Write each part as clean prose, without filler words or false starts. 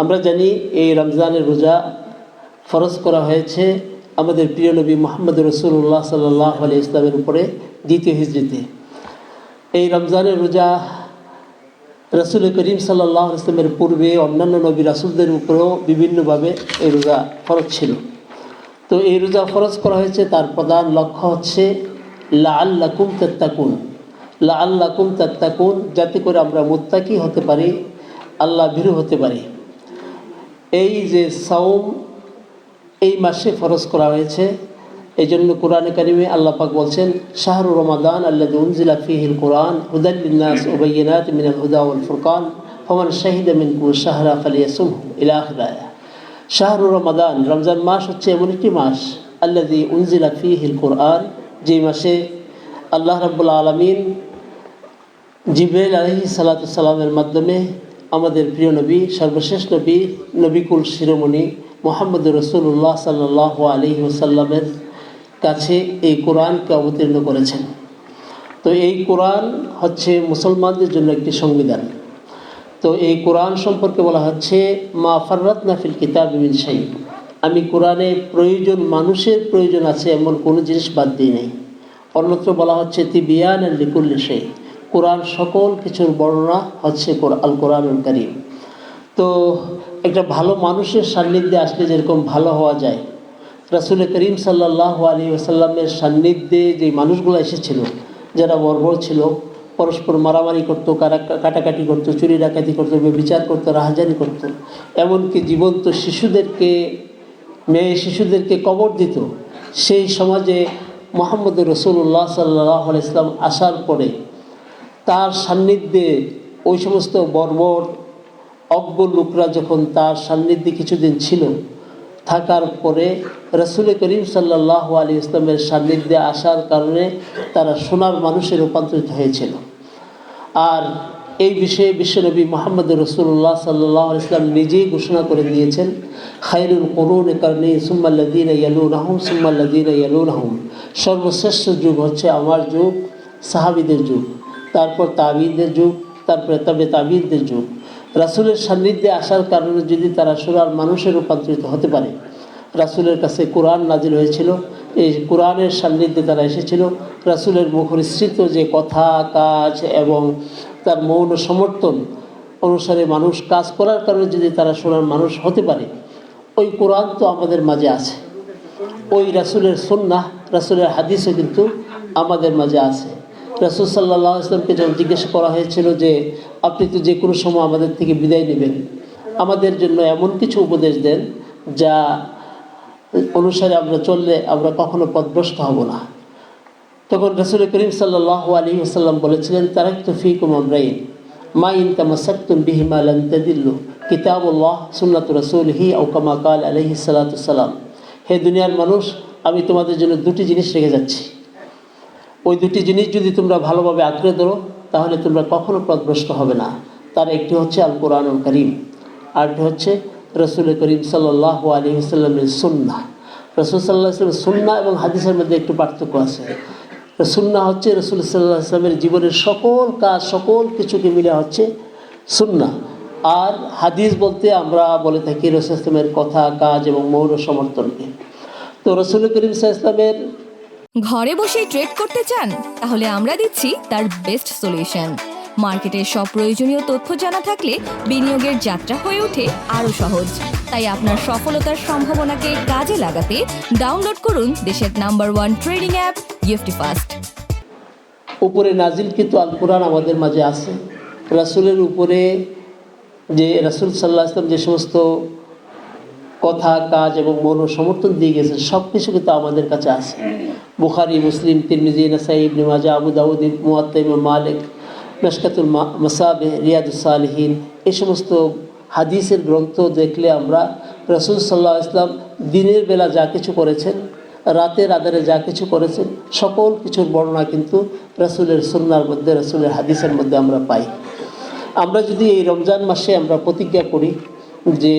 আমরা জানি এই রমজানের রোজা ফরজ করা হয়েছে আমাদের প্রিয় নবী মুহাম্মদ রাসূলুল্লাহ সাল্লাল্লাহু আলাইহি ইসলামের উপরে দ্বিতীয় হিজরিতে। এই রমজানের রোজা রাসূল করিম সাল্লাল্লাহু আলাইহি ইসলামের পূর্বে অন্যান্য নবী রাসূলদের উপরেও বিভিন্নভাবে এই রোজা ফরজ ছিল। তো এই রোজা ফরজ করা হয়েছে, তার প্রধান লক্ষ্য হচ্ছে লাআল্লাকুম তাত্তাকুন, লাআল্লাকুম তাত্তাকুন, যাতে করে আমরা মুত্তাকি হতে পারি, আল্লাহ ভীরু হতে পারি। এই যে সাওম এই মাসে ফরজ করা হয়েছে, এই জন্য কোরআনে কারিমে আল্লাহ পাক বলছেন শাহরু রমাদান আল্লাযী উনজিলা ফীহিল কুরআন হুদাল লিন-নাস ওয়া বায়িনাতিন মিনাল হুদা ওয়াল ফুরকান ফামান শাহিদা মিনকুম শাহরা ফালিয়াসুমহু ইলা আখির আয়াহ। শাহরু রমাদান, রমজান মাস হচ্ছে এমন একটি মাস, আল্লাযী উনজিলা ফীহিল কুরআন, যে মাসে আল্লাহ রাব্বুল আলামিন জিবরাইল আলাইহিস সালাতু সালামের মাধ্যমে আমাদের প্রিয় নবী, সর্বশেষ নবী, নবিকুল শিরোমণি মুহাম্মদ রাসূলুল্লাহ সাল্লাল্লাহু আলাইহি ওয়াসাল্লামের কাছে এই কোরআনকে অবতীর্ণ করেছেন। তো এই কোরআন হচ্ছে মুসলমানদের জন্য একটি সংবিধান। তো এই কোরআন সম্পর্কে বলা হচ্ছে মা ফাররাতনা ফিল কিতাবি মিন শাই, আমি কোরআনে প্রয়োজন, মানুষের প্রয়োজন আছে এমন কোনো জিনিস বাদ দিই নাই। অন্যত্র বলা হচ্ছে তিবিয়ানান লিকুল্লি শাই, কোরআন সকল কিছুর বর্ণনা হচ্ছে আল কোরআনুল কারীম। তো একটা ভালো মানুষের সান্নিধ্যে আসলে যেরকম ভালো হওয়া যায়, রাসূল করিম সাল্লাল্লাহু আলাইহি ওয়াসাল্লামের সান্নিধ্যে যে মানুষগুলো এসেছিল, যারা বর্বর ছিল, পরস্পর মারামারি করতো, কাটাকাটি করতো, চুরি ডাকাতি করতো, বিচার করতো, রাহাজানি করতো, এমনকি জীবন্ত শিশুদেরকে, মেয়ে শিশুদেরকে কবর দিত, সেই সমাজে মুহাম্মদ রাসূলুল্লাহ সাল্লাল্লাহু আলাইহি ওয়াসাল্লাম আসার পরে তার সান্নিধ্যে ওই সমস্ত বর্বর অজ্ঞ লোকরা যখন তার সান্নিধ্যে কিছুদিন ছিল, থাকার পরে রাসূল করিম সাল্লাল্লাহু আলাইহি ওয়াসাল্লামের সান্নিধ্যে আসার কারণে তারা সোনার মানুষে রূপান্তরিত হয়েছিল। আর এই বিষয়ে বিশ্বনবী মুহাম্মদ রাসূলুল্লাহ সাল্লাল্লাহু আলাইহি ওয়াসাল্লাম নিজেই ঘোষণা করে দিয়েছেন, খায়রুল কুরুনি কারনি সুম্মাল্লাযীনা ইয়ালুনাহুম সুম্মাল্লাযীনা ইয়ালুনাহুম, সর্বশ্রেষ্ঠ যুগ হচ্ছে আমার যুগ, সাহাবীদের যুগ, তারপর তাবিঈদের যুগ, তারপরে তবে তাবিঈদের যুগ। রাসূলের সান্নিধ্যে আসার কারণে যদি তারা সোনার মানুষে রূপান্তরিত হতে পারে, রাসূলের কাছে কোরআন নাজিল হয়েছিল, এই কোরআনের সান্নিধ্যে তারা এসেছিল, রাসূলের মুখনিসৃত যে কথা, কাজ এবং তার মৌন সমর্থন অনুসারে মানুষ কাজ করার কারণে যদি তারা সোনার মানুষ হতে পারে, ওই কোরআন তো আমাদের মাঝে আছে, ওই রাসূলের সুন্নাহ, রাসূলের হাদিসও কিন্তু আমাদের মাঝে আছে। রাসূল সাল্লাল্লাহু আলাইহি ওয়াসাল্লামকে যখন জিজ্ঞাসা করা হয়েছিল যে আপনি তো যে কোনো সময় আমাদের থেকে বিদায় নেবেন, আমাদের জন্য এমন কিছু উপদেশ দেন যা অনুসারে আমরা চললে আমরা কখনো পথভ্রষ্ট হব না। তখন রাসূল করিম সাল্লাল্লাহু আলাইহি ওয়াসাল্লাম বলেছিলেন, তারাকতু ফীকুম আমরাইন মা ইন তামাসসাকতুম বিহিমা লান তাদিল্লু, কিতাবুল্লাহ সুন্নাতু রাসূলিহি আও কামা ক্বাল আলাইহিস সালাতু সালাম। হে দুনিয়ার মানুষ, আমি তোমাদের জন্য দুটি জিনিস রেখে যাচ্ছি, ওই দুটি জিনিস যদি তোমরা ভালোভাবে আঁকড়ে ধরো তাহলে তোমরা কখনো পথভ্রষ্ট হবে না। তার একটি হচ্ছে আল কোরআনুল কারীম, আরেকটি হচ্ছে রাসূল করিম সাল্লাল্লাহু আলাইহি ওয়াসাল্লামের সুন্নাহ। রাসূল সাল্লাল্লাহু আলাইহি ওয়াসাল্লামের সুন্নাহ এবং হাদিসের মধ্যে একটু পার্থক্য আছে। সুন্নাহ হচ্ছে রাসূল সাল্লাল্লাহু আলাইহি ওয়াসাল্লামের জীবনের সকল কাজ, সকল কিছুকে মিলে হচ্ছে সুন্নাহ। আর হাদিস বলতে আমরা বলে থাকি রাসূল সাল্লাল্লাহু আলাইহি ওয়াসাল্লামের কথা, কাজ এবং মৌন সমর্থনকে। তো রাসূল করিম সাল্লাল্লাহু আলাইহি ওয়াসাল্লামের ঘরে বসেই ট্রেড করতে চান? তাহলে আমরা দিচ্ছি তার বেস্ট সলিউশন। মার্কেটের সব প্রয়োজনীয় তথ্য জানা থাকলে বিনিয়োগের যাত্রা হয়ে ওঠে আরো সহজ। তাই আপনার সফলতার সম্ভাবনাকে কাজে লাগাতে ডাউনলোড করুন দেশের নাম্বার 1 ট্রেডিং অ্যাপ গিফটি ফাস্ট। উপরে নাজিলকৃত আল কোরআন আমাদের মাঝে আছে। রাসূলের উপরে যে রাসূল সাল্লাল্লাহু আলাইহি ওয়াসাল্লাম যে সমস্ত কথা, কাজ এবং মৌন সমর্থন দিয়ে গেছেন, সব কিছু কিন্তু আমাদের কাছে আছে। বুখারী, মুসলিম, তিরমিজি, নাসাঈ, ইবনে মাজাহ, আবু দাউদ, মুওয়াত্তা ইমাম মালিক, মিশকাতুল মাসাবিহ, রিয়াদুস সালিহিন, এই সমস্ত হাদিসের গ্রন্থ দেখলে আমরা রাসূল সাল্লাল্লাহু আলাইহি ওয়াসাল্লাম দিনের বেলা যা কিছু করেছেন, রাতের আধারে যা কিছু করেছেন, সকল কিছুর বর্ণনা কিন্তু রাসূলের সুন্নাহর মধ্যে, রাসূলের হাদিসের মধ্যে আমরা পাই। আমরা যদি এই রমজান মাসে আমরা প্রতিজ্ঞা করি যে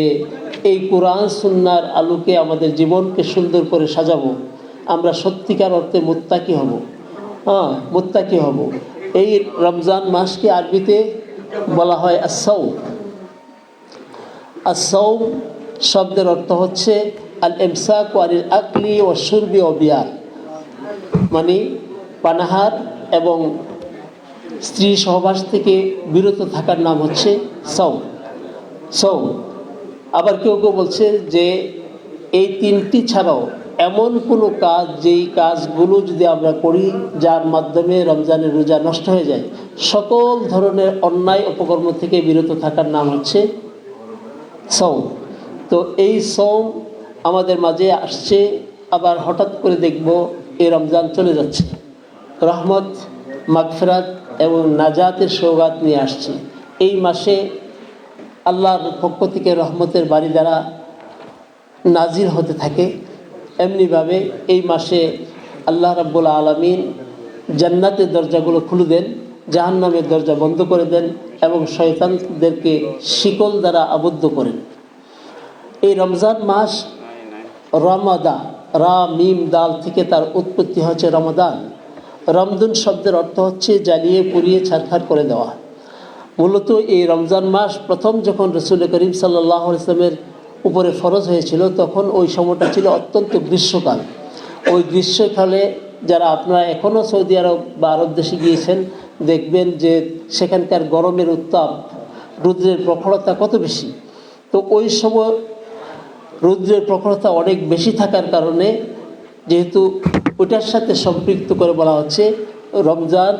এই কোরআন সুন্নাহর আলোকে আমাদের জীবনকে সুন্দর করে সাজাবো, আমরা সত্যিকার অর্থে মুত্তাকি হব। মুত্তাকি হব। এই রমজান মাসকে আরবিতে বলা হয় আস-সাওম। আস-সাওম শব্দের অর্থ হচ্ছে আল ইমসাক আনিল আকলি ওয়া শুরবি ওয়া বিয়াল, মানে পানাহার এবং স্ত্রী সহবাস থেকে বিরত থাকার নাম হচ্ছে সাওম। আবার কেউ কেউ বলছে যে এই তিনটি ছাড়াও এমন কোনো কাজ, যেই কাজগুলো যদি আমরা করি যার মাধ্যমে রমজানের রোজা নষ্ট হয়ে যায়, সকল ধরনের অন্যায় অপকর্ম থেকে বিরত থাকার নাম হচ্ছে সাওম। তো এই সাওম আমাদের মাঝে আসছে, আবার হঠাৎ করে দেখব এই রমজান চলে যাচ্ছে, রহমত, মাগফিরাত এবং নাজাতের সওগাত নিয়ে আসছে। এই মাসে আল্লাহর পক্ষ থেকে রহমতের বাড়ি দ্বারা নাজির হতে থাকে। এমনিভাবে এই মাসে আল্লাহ রাব্বুল আলামিন জান্নাতের দরজাগুলো খুলে দেন, জাহান্নামের দরজা বন্ধ করে দেন এবং শয়তানদেরকে শিকল দ্বারা আবদ্ধ করেন। এই রমজান মাস রমাদা, রা মিম দাল থেকে তার উৎপত্তি হচ্ছে রমাদান। রমদুন শব্দের অর্থ হচ্ছে জ্বালিয়ে পুড়িয়ে ছারখার করে দেওয়া। মূলত এই রমজান মাস প্রথম যখন রাসূল করিম সাল্লাল্লাহু আলাইহি ওয়াসাল্লামের উপরে ফরজ হয়েছিল, তখন ওই সময়টা ছিল অত্যন্ত গ্রীষ্মকাল। ওই গ্রীষ্মকালে যারা আপনারা এখনও সৌদি আরব বা আরব দেশে গিয়েছেন, দেখবেন যে সেখানকার গরমের উত্তাপ, রৌদ্রের প্রখরতা কত বেশি। তো ওই সময় রৌদ্রের প্রখরতা অনেক বেশি থাকার কারণে, যেহেতু ওটার সাথে সম্পৃক্ত করে বলা হচ্ছে রমজান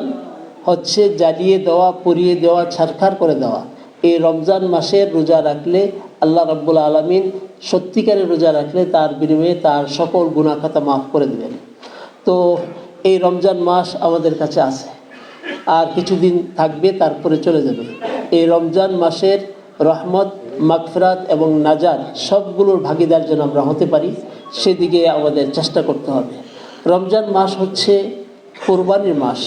হচ্ছে জ্বালিয়ে দেওয়া, পুড়িয়ে দেওয়া, ছারখার করে দেওয়া। এই রমজান মাসের রোজা রাখলে আল্লাহ রাব্বুল আলামিন, সত্যিকারের রোজা রাখলে তার বিনিময়ে তার সকল গুনাহ খাতা মাফ করে দেবেন। তো এই রমজান মাস আমাদের কাছে আছে, আর কিছুদিন থাকবে, তারপরে চলে যাবে। এই রমজান মাসের রহমত, মাগফিরাত এবং নাজাত সবগুলোর ভাগিদার যেন আমরা হতে পারি, সেদিকে আমাদের চেষ্টা করতে হবে। রমজান মাস হচ্ছে কোরবানির মাস,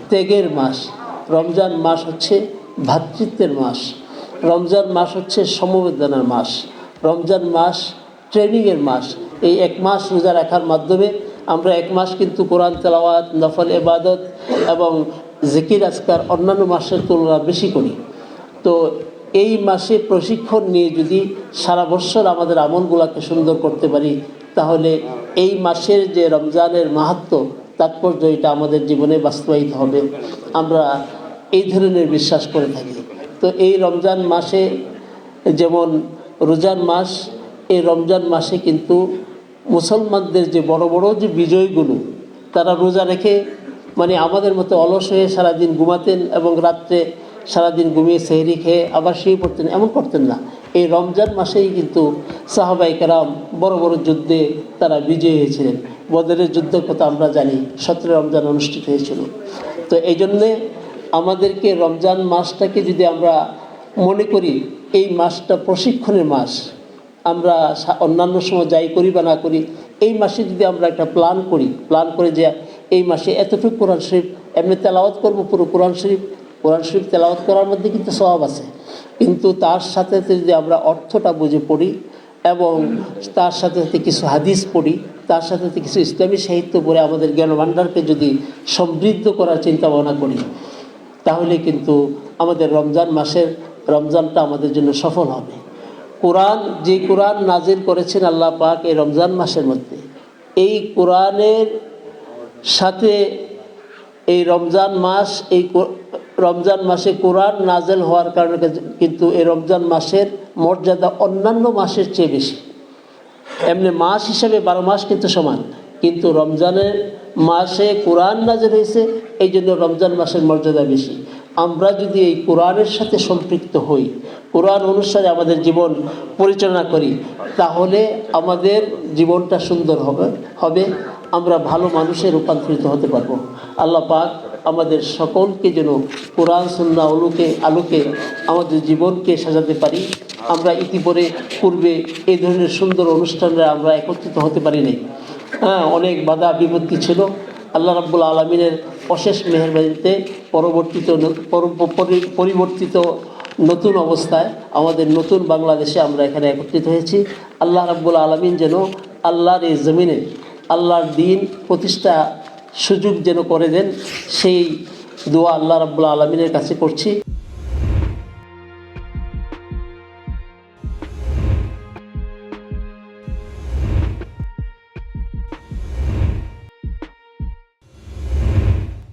ত্যাগের মাস। রমজান মাস হচ্ছে ভ্রাতৃত্বের মাস। রমজান মাস হচ্ছে সমবেদনার মাস। রমজান মাস ট্রেনিংয়ের মাস। এই এক মাস রোজা রাখার মাধ্যমে আমরা এক মাস কিন্তু কোরআন তেলাওয়াত, নফল ইবাদত এবং জিকির আজকার অন্যান্য মাসের তুলনা বেশি করি। তো এই মাসে প্রশিক্ষণ নিয়ে যদি সারা বছর আমাদের আমলগুলোকে সুন্দর করতে পারি, তাহলে এই মাসের যে রমজানের মাহাত্ম্য, তাৎপর্য, এটা আমাদের জীবনে বাস্তবায়িত হবে। আমরা এই ধরনের বিশ্বাস করে থাকি। তো এই রমজান মাসে যেমন রোজার মাস, এই রমজান মাসে কিন্তু মুসলমানদের যে বড় বড় যে বিজয়গুলো, তারা রোজা রেখে, মানে আমাদের মতো অলস হয়ে সারাদিন ঘুমাতেন এবং রাত্রে সারাদিন ঘুমিয়ে সেহরি খেয়ে আবার শুয়ে পড়তেন, এমন করতেন না। এই রমজান মাসেই কিন্তু সাহাবায়ে কেরাম বড় বড় যুদ্ধে তারা বিজয়ী হয়েছিলেন। বদরের যুদ্ধের কথা আমরা জানি, 17 রমজান অনুষ্ঠিত হয়েছিল। তো এই জন্যে আমাদেরকে রমজান মাসটাকে যদি আমরা মনে করি এই মাসটা প্রশিক্ষণের মাস, আমরা অন্যান্য সময় যাই করি বা না করি, এই মাসে যদি আমরা একটা প্ল্যান করে যে এই মাসে এতটুকু কোরআন শরীফ এমনি তেলাওয়াত করবো, পুরো কোরআন শরীফ তেলাওয়াত করার মধ্যে কিন্তু সওয়াব আছে, কিন্তু তার সাথে যদি আমরা অর্থটা বুঝে পড়ি এবং তার সাথে সাথে কিছু হাদিস পড়ি, তার সাথে সাথে কিছু ইসলামী সাহিত্য পড়ে আমাদের জ্ঞান ভাণ্ডারকে যদি সমৃদ্ধ করার চিন্তা ভাবনা করি, তাহলে কিন্তু আমাদের রমজান মাসের রমজানটা আমাদের জন্য সফল হবে। কোরআন নাজিল করেছেন আল্লাহ পাক এই রমজান মাসের মধ্যে, এই কোরআনের সাথে এই রমজান মাসে কোরআন নাজিল হওয়ার কারণে কিন্তু এই রমজান মাসের মর্যাদা অন্যান্য মাসের চেয়ে বেশি। এমনি মাস হিসাবে 12 মাস কিন্তু সমান, কিন্তু রমজানের মাসে কোরআন নাজিল হয়েছে, এই জন্য রমজান মাসের মর্যাদা বেশি। আমরা যদি এই কোরআনের সাথে সম্পৃক্ত হই, কোরআন অনুসারে আমাদের জীবন পরিচালনা করি, তাহলে আমাদের জীবনটা সুন্দর হবে, আমরা ভালো মানুষে রূপান্তরিত হতে পারবো। আল্লাহ পাক আমাদের সকলকে যেন কোরআন সুন্নাহ আলোকে আমাদের জীবনকে সাজাতে পারি। আমরা পূর্বে এই ধরনের সুন্দর অনুষ্ঠানে আমরা একত্রিত হতে পারি নাই। অনেক বিপত্তি ছিল। আল্লাহ রাব্বুল আলামিনের অশেষ মেহেরবানিতে পরিবর্তিত নতুন অবস্থায় আমাদের নতুন বাংলাদেশে আমরা এখানে একত্রিত হয়েছি। আল্লাহ রাব্বুল আলামিন যেন আল্লাহর এই জমিনে আল্লাহর দ্বীন প্রতিষ্ঠা সুযোগ যেন করে দেন, সেই দোয়া আল্লাহ রাব্বুল আলামিনের কাছে করছি।